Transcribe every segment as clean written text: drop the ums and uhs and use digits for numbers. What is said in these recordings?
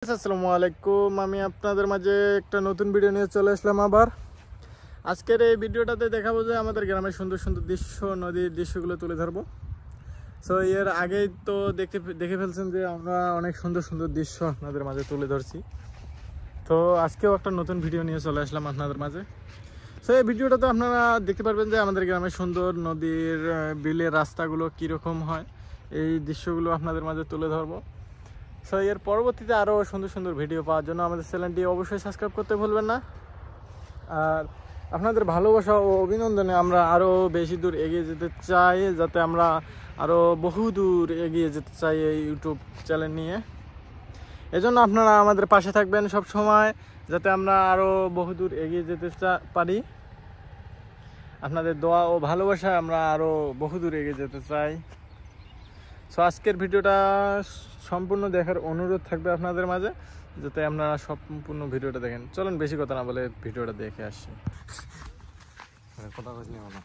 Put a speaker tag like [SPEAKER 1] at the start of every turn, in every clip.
[SPEAKER 1] আসসালামু আলাইকুম। আমি আপনাদের মাঝে একটা নতুন ভিডিও নিয়ে চলে আসলাম আবার। আজকের এই ভিডিওটাতে দেখাবো যে আমাদের গ্রামের সুন্দর সুন্দর দৃশ্য, নদীর দৃশ্যগুলো তুলে ধরবো। সো এর আগেই তো দেখে ফেলছেন যে আমরা অনেক সুন্দর সুন্দর দৃশ্য আপনাদের মাঝে তুলে ধরছি। তো আজকেও একটা নতুন ভিডিও নিয়ে চলে আসলাম আপনাদের মাঝে। সো এই ভিডিওটাতে আপনারা দেখতে পারবেন যে আমাদের গ্রামের সুন্দর নদীর বিলের রাস্তাগুলো কীরকম হয়, এই দৃশ্যগুলো আপনাদের মাঝে তুলে ধরবো। সো এর পরবর্তীতে আরও সুন্দর সুন্দর ভিডিও পাওয়ার জন্য আমাদের চ্যানেলটি অবশ্যই সাবস্ক্রাইব করতে ভুলবেন না। আর আপনাদের ভালোবাসা ও অভিনন্দনে আমরা আরও বেশি দূর এগিয়ে যেতে চাই, যাতে আমরা আরও বহু দূর এগিয়ে যেতে চাই এই ইউটিউব চ্যানেল নিয়ে। এজন্য আপনারা আমাদের পাশে থাকবেন সব সময়, যাতে আমরা আরও বহু দূর এগিয়ে যেতে পারি। আপনাদের দোয়া ও ভালোবাসায় আমরা আরও বহু দূর এগিয়ে যেতে চাই। সো আজকের ভিডিওটা সম্পূর্ণ দেখার অনুরোধ থাকবে আপনাদের মাঝে, যাতে আপনারা সম্পূর্ণ ভিডিওটা দেখেন। চলুন বেশি কথা না বলে ভিডিওটা দেখে আসি।
[SPEAKER 2] কথা বলছি না।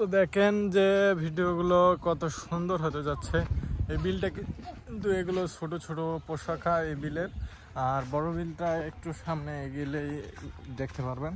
[SPEAKER 1] তো দেখেন যে ভিডিওগুলো কত সুন্দর হতে যাচ্ছে। এই বিলটা কিন্তু এগুলো ছোট ছোট পোশাখা এই বিলের, আর বড় বিলটা একটু সামনে গেলেই দেখতে পারবেন।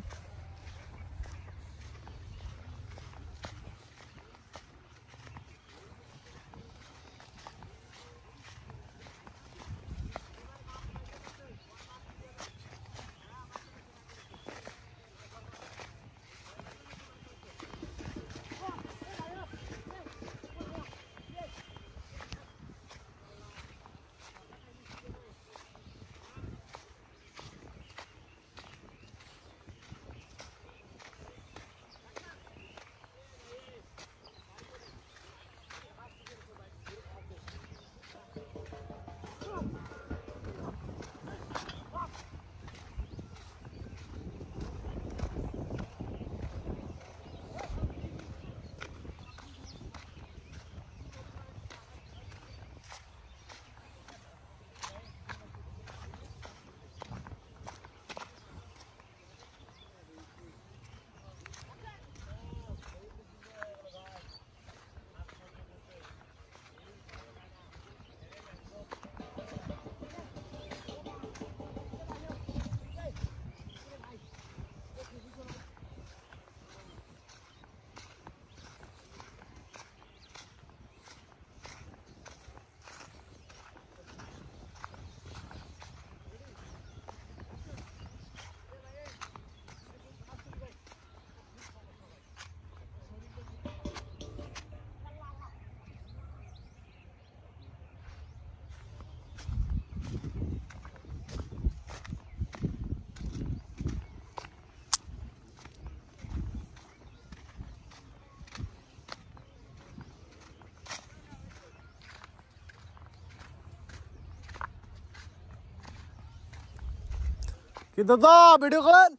[SPEAKER 1] কি দাদা ভিডিও করেন?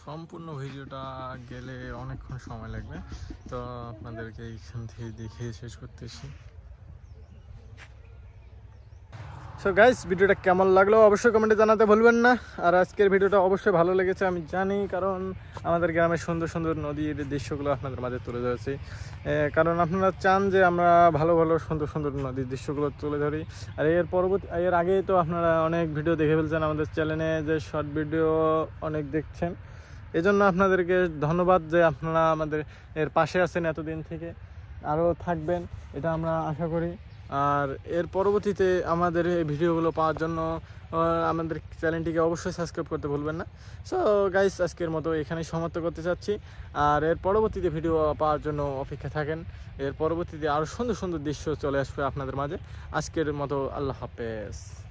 [SPEAKER 1] সম্পূর্ণ ভিডিওটা গেলে অনেকক্ষণ সময় লাগবে, তো আপনাদেরকে এইখান থেকে দেখে শেষ করতেছি। সো গাইস, ভিডিওটা কেমন লাগলো অবশ্যই কমেন্টে জানাতে ভুলবেন না। আর আজকের ভিডিওটা অবশ্যই ভালো লেগেছে আমি জানি, কারণ আমাদের গ্রামের সুন্দর সুন্দর নদীর দৃশ্যগুলো আপনাদের মাঝে তুলে ধরেছি। কারণ আপনারা চান যে আমরা ভালো ভালো সুন্দর সুন্দর নদীর দৃশ্যগুলো তুলে ধরি। আর এর আগেই তো আপনারা অনেক ভিডিও দেখে ফেলছেন আমাদের চ্যানেলে, যে শর্ট ভিডিও অনেক দেখছেন। এজন্য আপনাদেরকে ধন্যবাদ যে আপনারা আমাদের এর পাশে আছেন এতদিন থেকে, আরও থাকবেন এটা আমরা আশা করি। আর এর পরবর্তীতে আমাদের এই ভিডিওগুলো পাওয়ার জন্য আমাদের চ্যানেলটিকে অবশ্যই সাবস্ক্রাইব করতে ভুলবেন না। সো গাইস, আজকের মতো এখানেই সমাপ্ত করতে চাচ্ছি। আর এর পরবর্তীতে ভিডিও পাওয়ার জন্য অপেক্ষা থাকেন। এর পরবর্তীতে আরও সুন্দর সুন্দর দৃশ্য চলে আসবে আপনাদের মাঝে। আজকের মতো আল্লাহ হাফেজ।